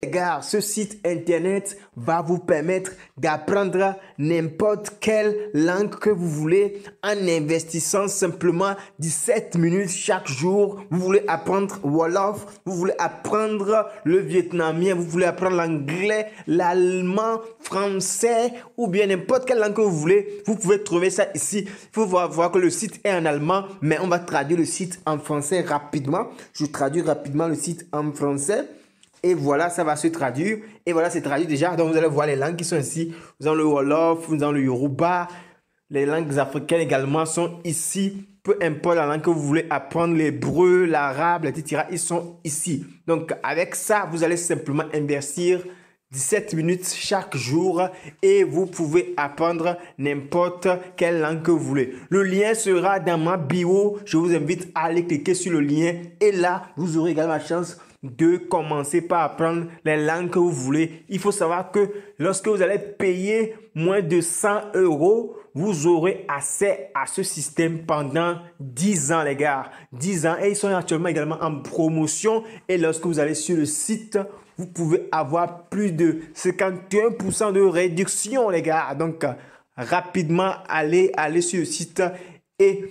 Les gars, ce site internet va vous permettre d'apprendre n'importe quelle langue que vous voulez en investissant simplement 17 minutes chaque jour. Vous voulez apprendre Wolof, vous voulez apprendre le vietnamien, vous voulez apprendre l'anglais, l'allemand, français ou bien n'importe quelle langue que vous voulez. Vous pouvez trouver ça ici. Il faut voir que le site est en allemand, mais on va traduire le site en français rapidement. Je traduis rapidement le site en français. Et voilà, ça va se traduire. Et voilà, c'est traduit déjà. Donc, vous allez voir les langues qui sont ici. Vous avez le Wolof, vous avez le Yoruba. Les langues africaines également sont ici. Peu importe la langue que vous voulez apprendre, l'hébreu, l'arabe, etc. Ils sont ici. Donc, avec ça, vous allez simplement investir 17 minutes chaque jour et vous pouvez apprendre n'importe quelle langue que vous voulez. Le lien sera dans ma bio. Je vous invite à aller cliquer sur le lien. Et là, vous aurez également la chance de commencer par apprendre les langues que vous voulez. Il faut savoir que lorsque vous allez payer moins de 100 €, vous aurez accès à ce système pendant 10 ans, les gars. 10 ans. Et ils sont actuellement également en promotion. Et lorsque vous allez sur le site, vous pouvez avoir plus de 51% de réduction, les gars. Donc, rapidement, allez sur le site et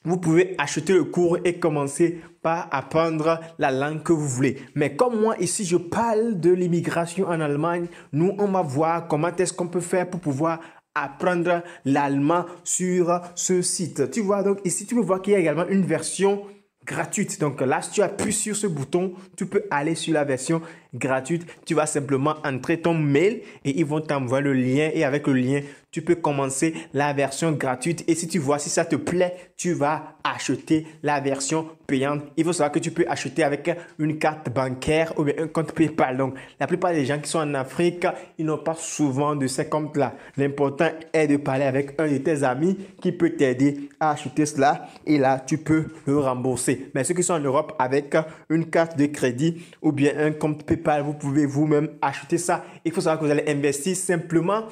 vous pouvez acheter le cours et commencer par apprendre la langue que vous voulez. Mais comme moi, ici, je parle de l'immigration en Allemagne, nous, on va voir comment est-ce qu'on peut faire pour pouvoir apprendre l'allemand sur ce site. Tu vois, donc ici, tu peux voir qu'il y a également une version gratuite. Donc là, si tu appuies sur ce bouton, tu peux aller sur la version gratuite. Tu vas simplement entrer ton mail et ils vont t'envoyer le lien. Et avec le lien, tu peux commencer la version gratuite. Et si tu vois, si ça te plaît, tu vas acheter la version payante. Il faut savoir que tu peux acheter avec une carte bancaire ou bien un compte PayPal. Donc, la plupart des gens qui sont en Afrique, ils n'ont pas souvent de ces comptes-là. L'important est de parler avec un de tes amis qui peut t'aider à acheter cela. Et là, tu peux le rembourser. Mais ceux qui sont en Europe avec une carte de crédit ou bien un compte PayPal, vous pouvez vous-même acheter ça. Il faut savoir que vous allez investir simplement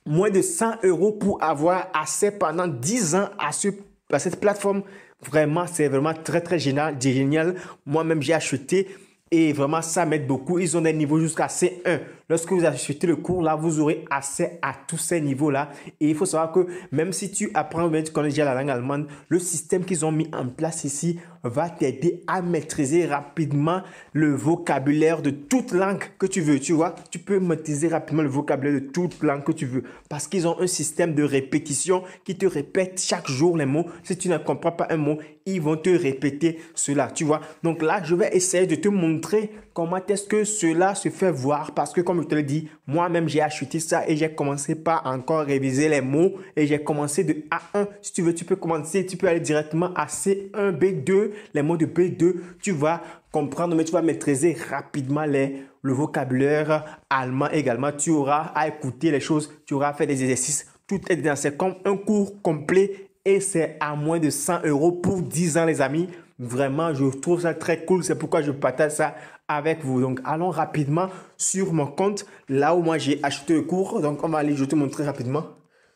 moins de 100 € pour avoir accès pendant 10 ans à cette plateforme. Vraiment, c'est vraiment très génial. Moi-même, j'ai acheté et vraiment, ça m'aide beaucoup. Ils ont des niveaux jusqu'à C1. Lorsque vous achetez le cours, là, vous aurez accès à tous ces niveaux-là. Et il faut savoir que même si tu apprends, même tu connais déjà la langue allemande, le système qu'ils ont mis en place ici va t'aider à maîtriser rapidement le vocabulaire de toute langue que tu veux. Tu vois, tu peux maîtriser rapidement le vocabulaire de toute langue que tu veux parce qu'ils ont un système de répétition qui te répète chaque jour les mots. Si tu ne comprends pas un mot, ils vont te répéter cela, tu vois. Donc là, je vais essayer de te montrer comment est-ce que cela se fait voir parce que comme je te l'ai dit, moi-même j'ai acheté ça et j'ai commencé par encore réviser les mots et j'ai commencé de A1. Si tu veux, tu peux commencer, tu peux aller directement à C1, B2, les mots de B2, tu vas comprendre, mais tu vas maîtriser rapidement le vocabulaire allemand également. Tu auras à écouter les choses, tu auras à faire des exercices. Tout est dans c'est comme un cours complet et c'est à moins de 100 € pour 10 ans, les amis. Vraiment, je trouve ça très cool. C'est pourquoi je partage ça avec vous. Donc, allons rapidement sur mon compte, là où moi j'ai acheté le cours. Donc, on va aller, je vais te montrer rapidement.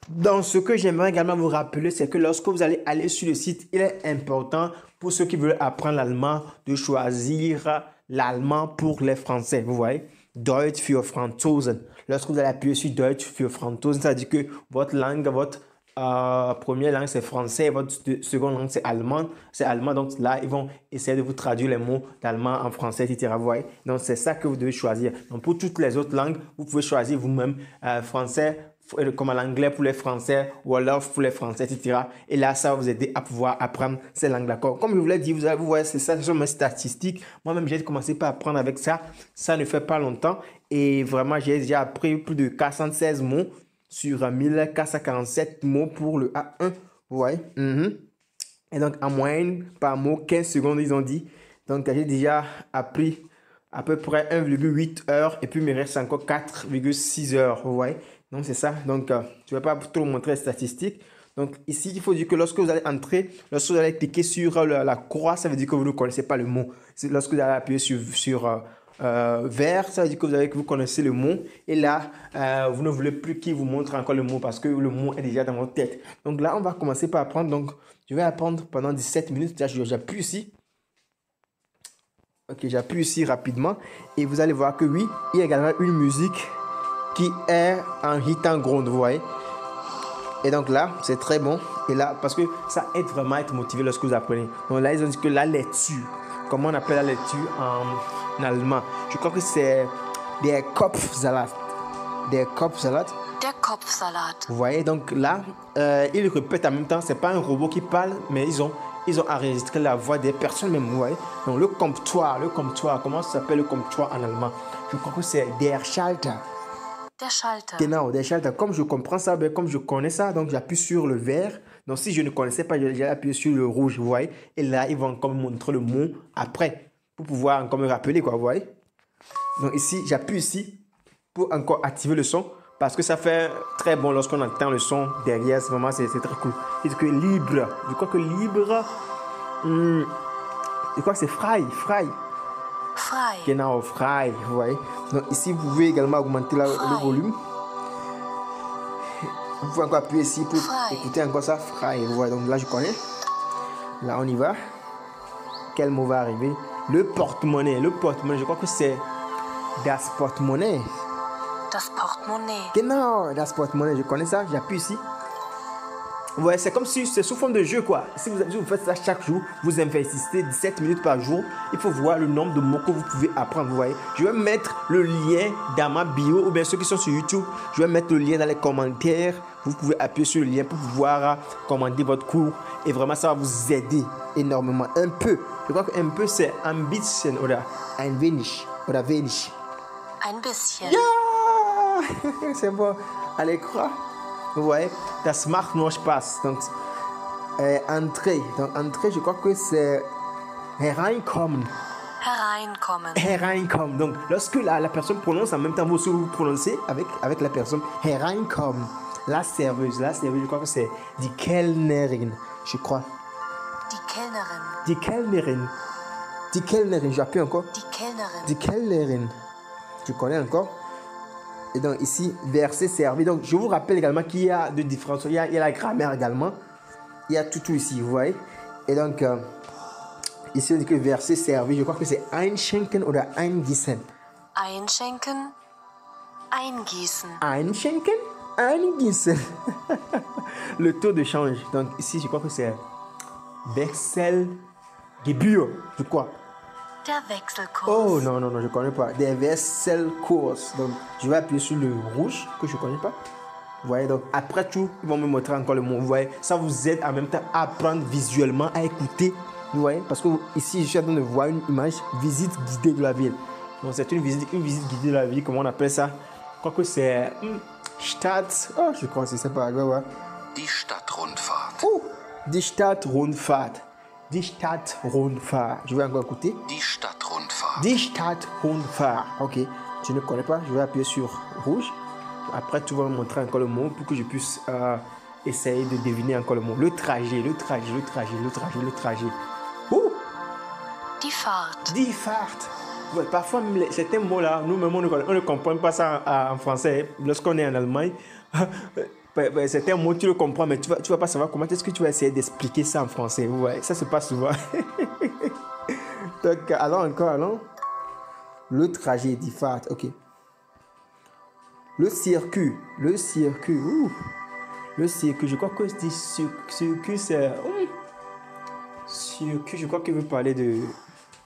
Donc, ce que j'aimerais également vous rappeler, c'est que lorsque vous allez aller sur le site, il est important pour ceux qui veulent apprendre l'allemand de choisir l'allemand pour les Français. Vous voyez? Deutsch für Franzosen. Lorsque vous allez appuyer sur Deutsch für Franzosen, ça veut dire que votre langue, votre première langue c'est français, votre seconde langue c'est allemand. C'est allemand, donc là ils vont essayer de vous traduire les mots d'allemand en français, etc. Vous voyez? Donc c'est ça que vous devez choisir. Donc pour toutes les autres langues, vous pouvez choisir vous-même français comme l'anglais pour les Français, Wolof pour les Français, etc. Et là, ça va vous aider à pouvoir apprendre ces langues, d'accord? Comme je vous l'ai dit, vous voyez, c'est ça, ce sont mes statistiques. Moi-même, j'ai commencé par apprendre avec ça. Ça ne fait pas longtemps. Et vraiment, j'ai déjà appris plus de 416 mots sur 1447 mots pour le A1. Vous voyez? Et donc, en moyenne, par mot, 15 secondes, ils ont dit. Donc, j'ai déjà appris à peu près 1,8 heures et puis il me reste encore 4,6 heures. Vous voyez? Donc, c'est ça. Donc, je ne vais pas trop montrer les statistiques. Donc, ici, il faut dire que lorsque vous allez entrer, lorsque vous allez cliquer sur la croix, ça veut dire que vous ne connaissez pas le mot. Lorsque vous allez appuyer sur vert, ça veut dire que vous connaissez le mot. Et là, vous ne voulez plus qu'il vous montre encore le mot parce que le mot est déjà dans votre tête. Donc là, on va commencer par apprendre. Donc, je vais apprendre pendant 17 minutes. J'appuie ici. Ok, j'appuie ici rapidement et vous allez voir que oui, il y a également une musique qui est en hit ground, vous voyez. Et donc là, c'est très bon. Et là, parce que ça aide vraiment à être motivé lorsque vous apprenez. Donc là, ils ont dit que la lecture, comment on appelle la lecture en allemand? Je crois que c'est der Kopfsalat. Der Kopfsalat. Der Kopfsalat. Vous voyez, donc là, ils répètent en même temps. C'est pas un robot qui parle, mais ils ont enregistré la voix des personnes même, vous voyez. Donc le comptoir, comment ça s'appelle le comptoir en allemand? Je crois que c'est der Schalter. Der Schalter. Genau, der Schalter. Comme je comprends ça, ben, comme je connais ça, donc j'appuie sur le vert. Donc si je ne connaissais pas, j'ai appuyé sur le rouge, vous voyez. Et là, ils vont encore me montrer le mot après, pour pouvoir encore me rappeler, quoi, vous voyez. Donc ici, j'appuie ici pour encore activer le son, parce que ça fait très bon lorsqu'on entend le son derrière. C'est vraiment, c'est très cool. Et que libre, je crois que libre, je crois que c'est frei. Frei. Genau, frei, vous voyez. Donc ici, vous pouvez également augmenter le volume. Vous pouvez encore appuyer ici pour écouter encore ça, frei. Vous voyez, donc là, je connais. Là, on y va. Quel mot va arriver? Le porte-monnaie. Le porte-monnaie, je crois que c'est das Portemonnaie. Das Portemonnaie. Genau, das Portemonnaie, je connais ça. J'appuie ici. Vous voyez, c'est comme si c'est sous forme de jeu, quoi. Si vous faites ça chaque jour, vous investissez 17 minutes par jour. Il faut voir le nombre de mots que vous pouvez apprendre, vous voyez. Je vais mettre le lien dans ma bio, ou bien ceux qui sont sur YouTube, je vais mettre le lien dans les commentaires. Vous pouvez appuyer sur le lien pour pouvoir commander votre cours. Et vraiment, ça va vous aider énormément. Un peu. Je crois qu'un peu, c'est un bisschen oder ein wenig. Oder wenig. Ein bisschen. Yeah! C'est bon. Allez, croire. Vous voyez, das macht nur Spaß. Donc, entrer. Donc, entrer, je crois que c'est hereinkommen. Hereinkommen. Hereinkommen. Donc, lorsque la personne prononce, en même temps, vous aussi vous prononcez avec la personne. Hereinkommen. La serveuse, je crois que c'est die Kellnerin. Je crois. Die Kellnerin. Die Kellnerin. Die Kellnerin. J'appuie encore. Die Kellnerin. Die Kellnerin. Tu connais encore? Et donc ici, verset servi. Donc je vous rappelle également qu'il y a de différentes choses. Il y a la grammaire également. Il y a tout ici, vous voyez. Et donc ici on dit que verset servi. Je crois que c'est einschenken oder eingießen. Einschenken. Eingießen. Einschenken, eingießen. Le taux de change. Donc ici je crois que c'est Wechselgebühr. Je crois. Der Wechselkurs. Oh non, je ne connais pas. Des Wechselkurs. Donc, je vais appuyer sur le rouge que je ne connais pas. Vous voyez, donc après tout, ils vont me montrer encore le mot. Vous voyez, ça vous aide en même temps à apprendre visuellement, à écouter. Vous voyez, parce que ici, je suis en train de voir une image visite guidée de la ville. Donc, c'est une visite guidée de la ville, comment on appelle ça? Je crois que c'est Stadt. Oh, je crois que c'est ça, pas grave. Die Stadtrundfahrt. Oh, die Stadtrundfahrt. Die Stadtrundfahrt. Je vais encore écouter. Die Stadtrundfahrt. Die Stadtrundfahrt. Ok, je ne connais pas. Je vais appuyer sur rouge. Après, tu vas me montrer encore le mot pour que je puisse essayer de deviner encore le mot. Le trajet. Ouh! Die Fahrt. Die Fahrt. Ouais, parfois, même certains mots-là, nous-mêmes, on ne comprend pas ça en français. Lorsqu'on est en Allemagne, certains mots, tu le comprends, mais tu vas pas savoir comment est-ce que tu vas essayer d'expliquer ça en français. Ouais, ça se passe souvent. Donc, allons. Le trajet, die Fahrt, ok. Le circuit. Ouh. Le circuit, je crois que circuit, c'est... Circuit, je crois qu'il veut parler de...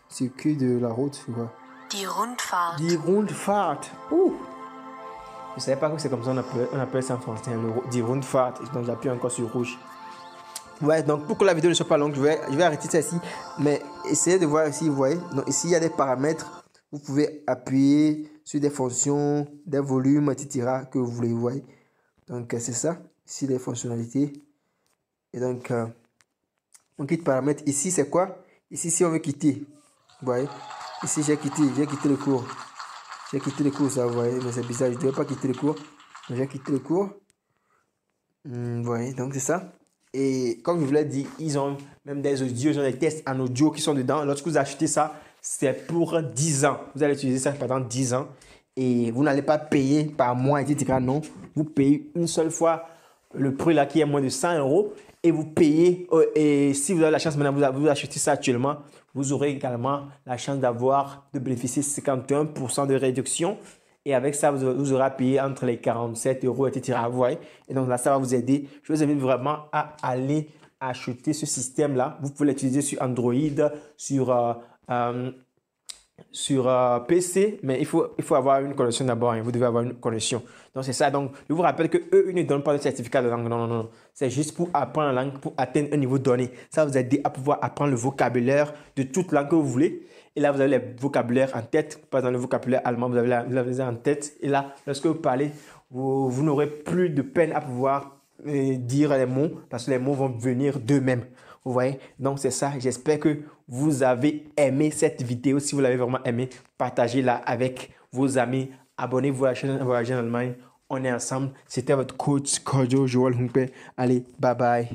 Circuit de la route, je vois. Die Rundfahrt. Die Rundfahrt. Ouh. Je ne savais pas que c'est comme ça on appelle ça en français, die Rundfahrt. Donc j'appuie encore sur rouge. Ouais, donc pour que la vidéo ne soit pas longue, je vais arrêter ça ici. Mais essayez de voir ici, vous voyez. Donc ici, il y a des paramètres. Vous pouvez appuyer sur des fonctions, des volumes, etc. que vous voulez, vous voyez. Donc c'est ça. Ici, les fonctionnalités. Et donc, on quitte paramètres. Ici, c'est quoi? Ici, si on veut quitter. Vous voyez. Ici, j'ai quitté le cours. J'ai quitté le cours, ça, vous voyez. Mais c'est bizarre, je ne devais pas quitter le cours. J'ai quitté le cours. Vous voyez, donc c'est ça. Et comme je vous l'ai dit, ils ont même des audios, ils ont des tests en audio qui sont dedans. Lorsque vous achetez ça, c'est pour 10 ans. Vous allez utiliser ça pendant 10 ans. Et vous n'allez pas payer par mois, etc. Non, vous payez une seule fois le prix là qui est moins de 100 €. et vous payez. Et si vous avez la chance maintenant, vous achetez ça actuellement, vous aurez également la chance de bénéficier 51% de réduction. Et avec ça, vous aurez à payer entre les 47 euros, etc. Vous voyez? Et donc là, ça va vous aider. Je vous invite vraiment à aller acheter ce système-là. Vous pouvez l'utiliser sur Android, sur PC, mais il faut avoir une connexion d'abord. Vous devez avoir une connexion. Donc, c'est ça. Donc, je vous rappelle qu'eux, ils ne donnent pas de certificat de langue. Non, non, non. C'est juste pour apprendre la langue, pour atteindre un niveau donné. Ça va vous aider à pouvoir apprendre le vocabulaire de toute langue que vous voulez. Et là, vous avez le vocabulaire en tête. Par exemple, le vocabulaire allemand, vous l'avez en tête. Et là, lorsque vous parlez, vous n'aurez plus de peine à pouvoir dire les mots parce que les mots vont venir d'eux-mêmes. Vous voyez? Donc, c'est ça. J'espère que vous avez aimé cette vidéo. Si vous l'avez vraiment aimé, partagez-la avec vos amis. Abonnez-vous à la chaîne Voyager en Allemagne. On est ensemble. C'était votre coach Kojo Joel Humpe. Allez, bye bye.